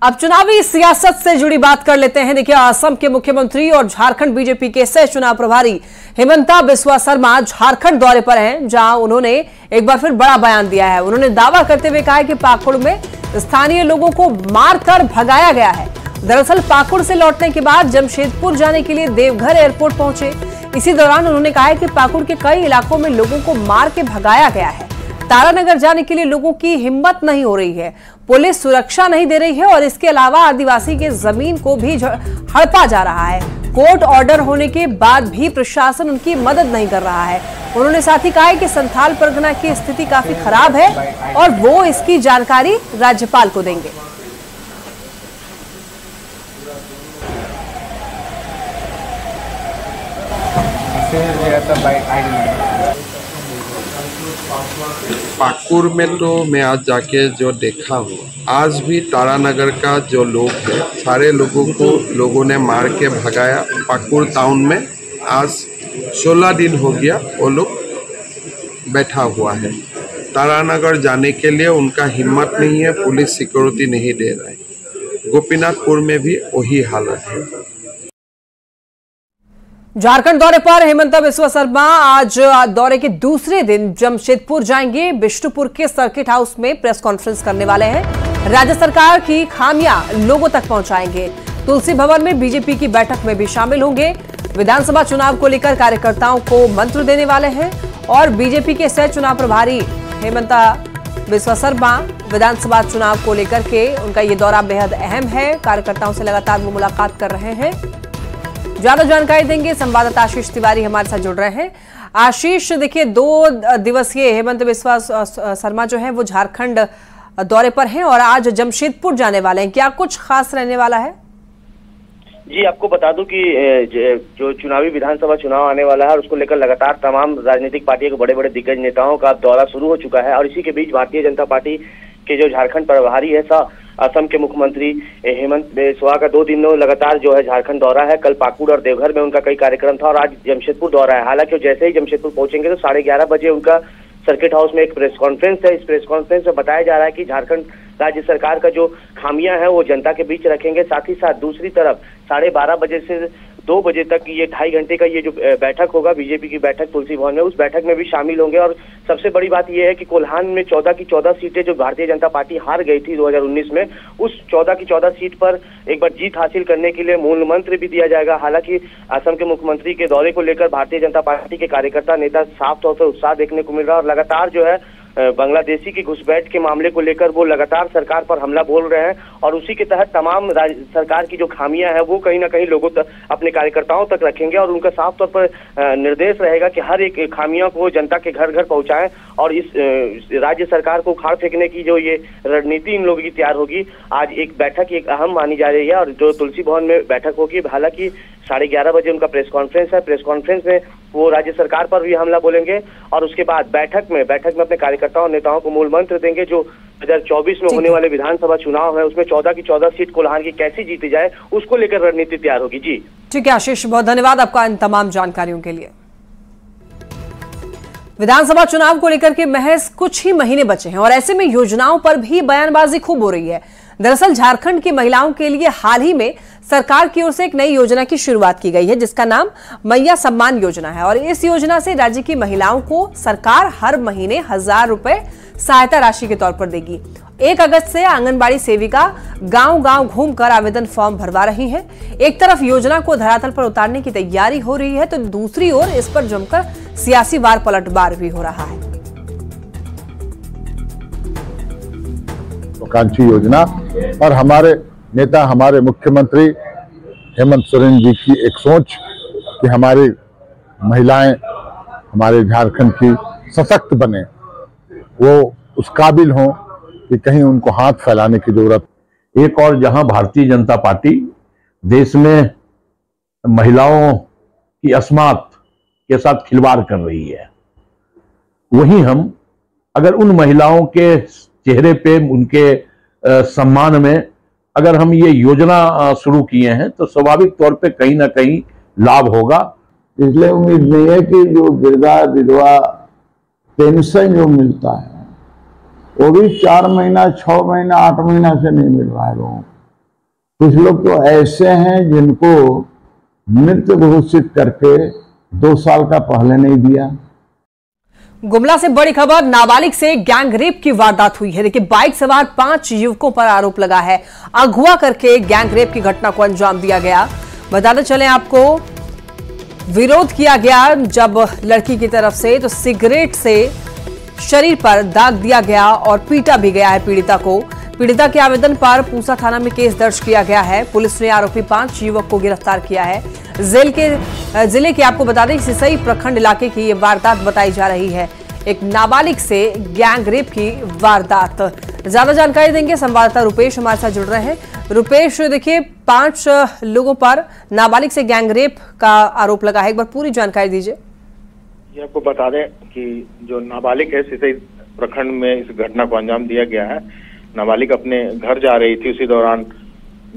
अब चुनावी सियासत से जुड़ी बात कर लेते हैं। देखिए, असम के मुख्यमंत्री और झारखंड बीजेपी के सह चुनाव प्रभारी हेमंता बिस्वा शर्मा झारखंड दौरे पर हैं, जहां उन्होंने एक बार फिर बड़ा बयान दिया है। उन्होंने दावा करते हुए कहा है कि पाकुड़ में स्थानीय लोगों को मारकर भगाया गया है। दरअसल पाकुड़ से लौटने के बाद जमशेदपुर जाने के लिए देवघर एयरपोर्ट पहुंचे। इसी दौरान उन्होंने कहा है कि पाकुड़ के कई इलाकों में लोगों को मार के भगाया गया है। तारानगर जाने के लिए लोगों की हिम्मत नहीं हो रही है, पुलिस सुरक्षा नहीं दे रही है और इसके अलावा आदिवासी के जमीन को भी हड़पा जा रहा है। कोर्ट ऑर्डर होने के बाद भी प्रशासन उनकी मदद नहीं कर रहा है। उन्होंने साथ ही कहा है कि संथाल परगना की स्थिति काफी खराब है और वो इसकी जानकारी राज्यपाल को देंगे। पाकुड़ में तो मैं आज जाके जो देखा हूँ, आज भी तारानगर का जो लोग हैं, सारे लोगों ने मार के भगाया। पाकुड़ टाउन में आज 16 दिन हो गया वो लोग बैठा हुआ है। तारानगर जाने के लिए उनका हिम्मत नहीं है, पुलिस सिक्योरिटी नहीं दे रहा है। गोपीनाथपुर में भी वही हालत है। झारखंड दौरे पर हेमंता बिस्वा शर्मा आज दौरे के दूसरे दिन जमशेदपुर जाएंगे। बिष्टुपुर के सर्किट हाउस में प्रेस कॉन्फ्रेंस करने वाले हैं। राज्य सरकार की खामियां लोगों तक पहुंचाएंगे। तुलसी भवन में बीजेपी की बैठक में भी शामिल होंगे। विधानसभा चुनाव को लेकर कार्यकर्ताओं को मंत्र देने वाले हैं और बीजेपी के सह चुनाव प्रभारी हेमंता बिस्वा शर्मा विधानसभा चुनाव को लेकर के उनका ये दौरा बेहद अहम है। कार्यकर्ताओं से लगातार वो मुलाकात कर रहे हैं। ज्यादा जानकारी देंगे संवाददाता आशीष तिवारी हमारे साथ जुड़ रहे हैं। आशीष, देखिए 2 दिवसीय हेमंत बिस्वा शर्मा जो है वो झारखंड दौरे पर हैं और आज जमशेदपुर जाने वाले हैं। क्या कुछ खास रहने वाला है? जी, आपको बता दूं कि जो चुनावी विधानसभा चुनाव आने वाला है उसको लेकर लगातार तमाम राजनीतिक पार्टियों के बड़े बड़े दिग्गज नेताओं का दौरा शुरू हो चुका है और इसी के बीच भारतीय जनता पार्टी के जो झारखंड प्रभारी है असम के मुख्यमंत्री हेमंत बिस्वा का 2 दिनों लगातार जो है झारखंड दौरा है। कल पाकुड़ और देवघर में उनका कई कार्यक्रम था और आज जमशेदपुर दौरा है। हालांकि जैसे ही जमशेदपुर पहुंचेंगे तो 11:30 बजे उनका सर्किट हाउस में एक प्रेस कॉन्फ्रेंस है। इस प्रेस कॉन्फ्रेंस में बताया जा रहा है कि झारखंड राज्य सरकार का जो खामियां हैं वो जनता के बीच रखेंगे। साथ ही साथ दूसरी तरफ 12:30 बजे से 2 बजे तक ये 2.5 घंटे का ये जो बैठक होगा, बीजेपी की बैठक तुलसी भवन में, उस बैठक में भी शामिल होंगे। और सबसे बड़ी बात यह है कि कोल्हान में 14 की 14 सीटें जो भारतीय जनता पार्टी हार गई थी 2019 में, उस 14 की 14 सीट पर एक बार जीत हासिल करने के लिए मूल मंत्र भी दिया जाएगा। हालांकि असम के मुख्यमंत्री के दौरे को लेकर भारतीय जनता पार्टी के कार्यकर्ता नेता साफ तौर पर उत्साह देखने को मिल रहा है और लगातार जो है बांग्लादेशी की घुसपैठ के मामले को लेकर वो लगातार सरकार पर हमला बोल रहे हैं और उसी के तहत तमाम सरकार की जो खामियां हैं वो कहीं ना कहीं लोगों तक, अपने कार्यकर्ताओं तक रखेंगे और उनका साफ तौर पर निर्देश रहेगा कि हर एक खामियों को जनता के घर घर पहुंचाएं और इस राज्य सरकार को उखाड़ फेंकने की जो ये रणनीति इन लोगों की तैयार होगी। आज एक बैठक एक अहम मानी जा रही है और जो तुलसी भवन में बैठक होगी। हालांकि 11:30 बजे उनका प्रेस कॉन्फ्रेंस है। प्रेस कॉन्फ्रेंस में वो राज्य सरकार पर भी हमला बोलेंगे और उसके बाद बैठक में अपने कार्यकर्ताओं नेताओं को मूल मंत्र देंगे। जो 2024 में होने वाले विधानसभा चुनाव है उसमें 14 की 14 सीट कोल्हान की कैसी जीती जाए उसको लेकर रणनीति तैयार होगी। जी ठीक है आशीष, बहुत धन्यवाद आपका इन तमाम जानकारियों के लिए। विधानसभा चुनाव को लेकर के महज कुछ ही महीने बचे हैं और ऐसे में योजनाओं पर भी बयानबाजी खूब हो रही है। दरअसल झारखंड की महिलाओं के लिए हाल ही में सरकार की ओर से एक नई योजना की शुरुआत की गई है जिसका नाम मैया सम्मान योजना है और इस योजना से राज्य की महिलाओं को सरकार हर महीने 1000 रुपए सहायता राशि के तौर पर देगी। 1 अगस्त से आंगनबाड़ी सेविका गांव-गांव घूमकर आवेदन फॉर्म भरवा रही हैं। एक तरफ योजना को धरातल पर उतारने की तैयारी हो रही है तो दूसरी ओर इस पर जमकर सियासी वार पलटवार भी हो रहा है। महत्वाकांक्षी योजना और हमारे नेता हमारे मुख्यमंत्री हेमंत सोरेन जी की एक सोच कि हमारी महिलाएं हमारे झारखंड की सशक्त बने, वो उस काबिल हों कि कहीं उनको हाथ फैलाने की जरूरत। एक और जहां भारतीय जनता पार्टी देश में महिलाओं की अस्मात के साथ खिलवाड़ कर रही है, वहीं हम अगर उन महिलाओं के चेहरे पे उनके सम्मान में अगर हम ये योजना शुरू किए हैं तो स्वाभाविक तौर पे कहीं ना कहीं लाभ होगा। इसलिए उम्मीद नहीं है कि जो वृद्धा विधवा पेंशन जो मिलता है वो भी 4 महीना 6 महीना 8 महीना से नहीं मिल रहा है लोगों को। कुछ लोग तो ऐसे हैं जिनको मृत घोषित करके 2 साल का पहले नहीं दिया। गुमला से बड़ी खबर, नाबालिग से गैंग रेप की वारदात हुई है। देखिए, बाइक सवार 5 युवकों पर आरोप लगा है, अगवा करके गैंग रेप की घटना को अंजाम दिया गया। बताते चले आपको, विरोध किया गया जब लड़की की तरफ से, तो सिगरेट से शरीर पर दाग दिया गया और पीटा भी गया है पीड़िता को। पीड़िता के आवेदन पर पूसा थाना में केस दर्ज किया गया है। पुलिस ने आरोपी 5 युवक को गिरफ्तार किया है। जिले के आपको बता दें, सिसई प्रखंड इलाके की ये वारदात बताई जा रही है, एक नाबालिग से गैंग रेप की वारदात। ज्यादा जानकारी देंगे संवाददाता रुपेश हमारे साथ जुड़ रहे हैं। रुपेश, देखिए 5 लोगों पर नाबालिग से गैंग रेप का आरोप लगा है, एक बार पूरी जानकारी दीजिए। ये आपको बता दें कि जो नाबालिग है, सिसई प्रखंड में इस घटना को अंजाम दिया गया है। नाबालिग अपने घर जा रही थी, उसी दौरान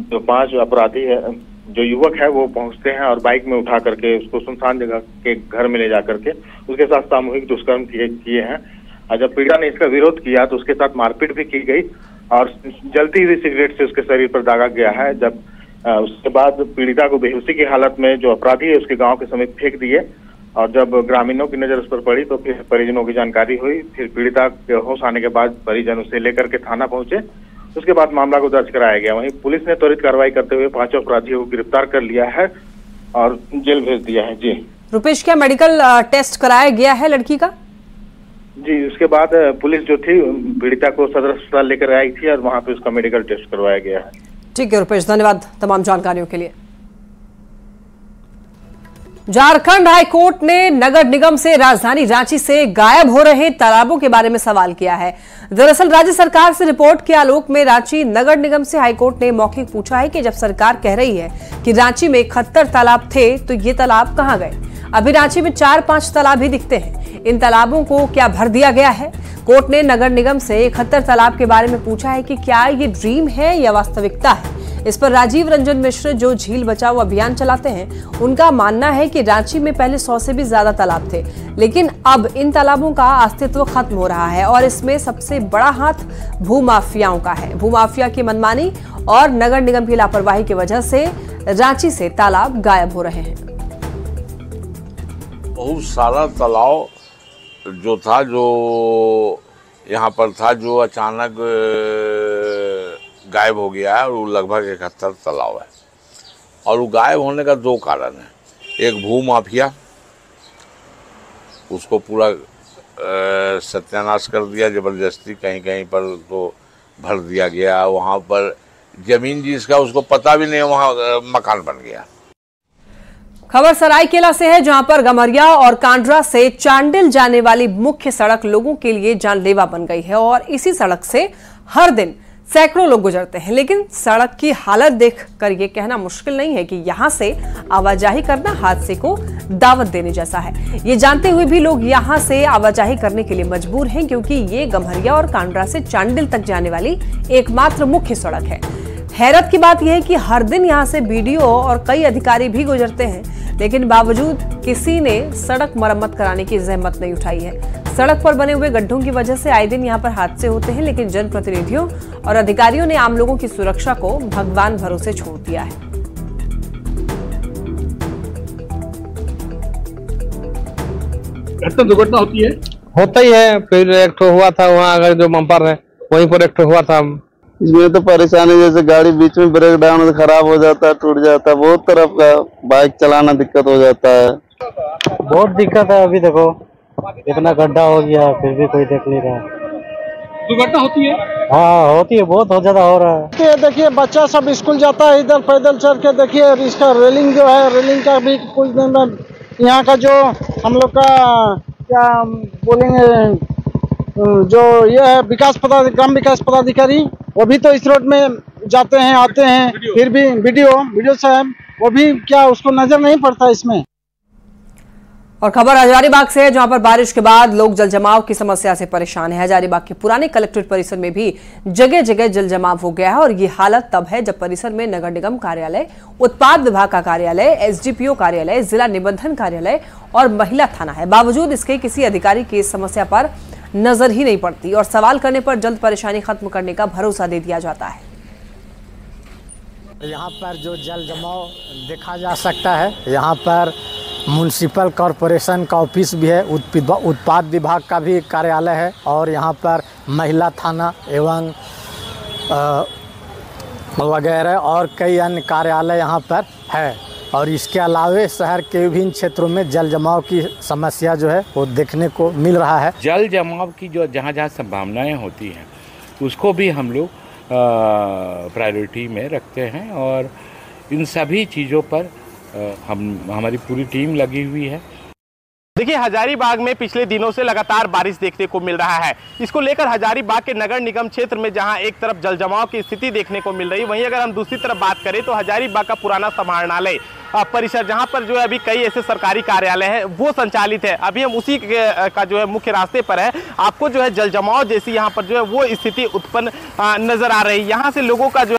जो 5 अपराधी है, जो युवक है, वो पहुंचते हैं और बाइक में उठा करके उसको सुनसान जगह के घर में ले जा करके उसके साथ सामूहिक दुष्कर्म किए हैं। और जब पीड़िता ने इसका विरोध किया तो उसके साथ मारपीट भी की गई और जलती हुई सिगरेट से उसके शरीर पर दागा गया है। जब उसके बाद पीड़िता को बेहोशी की हालत में जो अपराधी है उसके गाँव के समीप फेंक दिए और जब ग्रामीणों की नजर उस पर पड़ी तो फिर परिजनों की जानकारी हुई। फिर पीड़िता के होश आने के बाद परिजन उसे लेकर के थाना पहुंचे, उसके बाद मामला को दर्ज कराया गया। वहीं पुलिस ने त्वरित कार्रवाई करते हुए 5 अपराधियों को गिरफ्तार कर लिया है और जेल भेज दिया है। जी रुपेश, क्या मेडिकल टेस्ट कराया गया है लड़की का? जी, उसके बाद पुलिस जो थी पीड़िता को सदर अस्पताल लेकर आई थी और वहां पे उसका मेडिकल टेस्ट करवाया गया है। ठीक है रुपेश, धन्यवाद तमाम जानकारियों के लिए। झारखंड हाईकोर्ट ने नगर निगम से राजधानी रांची से गायब हो रहे तालाबों के बारे में सवाल किया है। दरअसल राज्य सरकार से रिपोर्ट के आलोक में रांची नगर निगम से हाईकोर्ट ने मौखिक पूछा है कि जब सरकार कह रही है कि रांची में 71 तालाब थे, तो ये तालाब कहां गए? अभी रांची में 4-5 तालाब ही दिखते हैं, इन तालाबों को क्या भर दिया गया है? कोर्ट ने नगर निगम से 71 तालाब के बारे में पूछा है कि क्या ये ड्रीम है या वास्तविकता है। इस पर राजीव रंजन मिश्र, जो झील बचाओ अभियान चलाते हैं, उनका मानना है कि रांची में पहले 100 से भी ज्यादा तालाब थे, लेकिन अब इन तालाबों का अस्तित्व खत्म हो रहा है और इसमें सबसे बड़ा हाथ भूमाफियाओं का है। भूमाफिया की मनमानी और नगर निगम की लापरवाही की वजह से रांची से तालाब गायब हो रहे हैं। बहुत सारा तालाब जो था, जो यहाँ पर था, जो अचानक गायब हो गया है और वो लगभग 71 तालाब है। और वो गायब होने का 2 कारण है। एक भूमाफिया, उसको पूरा सत्यानाश कर दिया जबरदस्ती, कहीं कहीं पर तो भर दिया गया। वहाँ पर जमीन जिसका उसको पता भी नहीं, वहाँ मकान बन गया। खबर सरायकेला से है, जहां पर गमरिया और कांड्रा से चांडिल जाने वाली मुख्य सड़क लोगों के लिए जानलेवा बन गई है और इसी सड़क से हर दिन सैकड़ों लोग गुजरते हैं। लेकिन सड़क की हालत देखकर यह कहना मुश्किल नहीं है कि यहां से आवाजाही करना हादसे को दावत देने जैसा है। ये जानते हुए भी लोग यहां से आवाजाही करने के लिए मजबूर हैं, क्योंकि ये गम्हरिया और कांड्रा से चांडिल तक जाने वाली एकमात्र मुख्य सड़क है। हैरत की बात यह है कि हर दिन यहां से बीडीओ और कई अधिकारी भी गुजरते हैं, लेकिन बावजूद किसी ने सड़क मरम्मत कराने की जहमत नहीं उठाई है। सड़क पर बने हुए गड्ढों की वजह से आए दिन यहां पर हादसे होते हैं, लेकिन जनप्रतिनिधियों और अधिकारियों ने आम लोगों की सुरक्षा को भगवान भरोसे छोड़ दिया है। दुर्घटना होती है, होता ही है। फिर एक ठो हुआ था वहाँ, अगर जो बम्पर है वहीं पर एक ठो हुआ था। इसमें तो परेशानी, जैसे गाड़ी बीच में ब्रेक डाउन खराब हो जाता है, टूट जाता है, बहुत तरफ का बाइक चलाना दिक्कत हो जाता है। बहुत दिक्कत है। अभी देखो इतना गड्ढा हो गया, फिर भी कोई देख नहीं रहा। दुर्घटना होती है? हाँ होती है, बहुत ज्यादा हो रहा है। देखिए बच्चा सब स्कूल जाता है, इधर पैदल चल के देखिए इसका रेलिंग जो है, रेलिंग का भी कुछ दिन में यहाँ का जो हम लोग का क्या बोलेंगे, जो ये है ग्राम विकास पदाधिकारी, वो भी तो इस रोड में जाते हैं आते हैं, फिर भी वीडियो साहब वो भी क्या उसको नजर नहीं पड़ता इसमें। और खबर हजारीबाग से है, जहां पर बारिश के बाद लोग जल जमाव की समस्या से परेशान है। हजारीबाग के पुराने कलेक्ट्रेट परिसर में भी जगह जगह जल जमाव हो गया है और ये हालत तब है जब परिसर में नगर निगम कार्यालय, उत्पाद विभाग का कार्यालय, एसडीपीओ कार्यालय, जिला निबंधन कार्यालय और महिला थाना है। बावजूद इसके किसी अधिकारी की इस समस्या पर नजर ही नहीं पड़ती और सवाल करने पर जल्द परेशानी खत्म करने का भरोसा दे दिया जाता है। यहाँ पर जो जल जमाव देखा जा सकता है, यहाँ पर म्युनिसिपल कॉरपोरेशन का ऑफिस भी है, उत्पाद विभाग का भी कार्यालय है और यहाँ पर महिला थाना एवं वगैरह और कई अन्य कार्यालय यहाँ पर है। और इसके अलावे शहर के विभिन्न क्षेत्रों में जल जमाव की समस्या जो है वो देखने को मिल रहा है। जल जमाव की जो जहाँ जहाँ संभावनाएं होती हैं उसको भी हम लोग प्रायोरिटी में रखते हैं और इन सभी चीज़ों पर हमारी पूरी टीम लगी हुई है। देखिए, हजारीबाग में पिछले दिनों से लगातार बारिश देखने को मिल रहा है। इसको लेकर हजारीबाग के नगर निगम क्षेत्र में जहां एक तरफ जल जमाव की स्थिति देखने को मिल रही है, वहीं अगर हम दूसरी तरफ बात करें तो हजारीबाग का पुराना समाहरणालय परिसर जहां पर जो है अभी कई ऐसे सरकारी कार्यालय हैं वो संचालित है। अभी हम उसी का जो है मुख्य रास्ते पर है। आपको जो है जल जमाव जैसी यहाँ पर जो है वो स्थिति उत्पन्न नजर आ रही है। यहाँ से लोगों का जो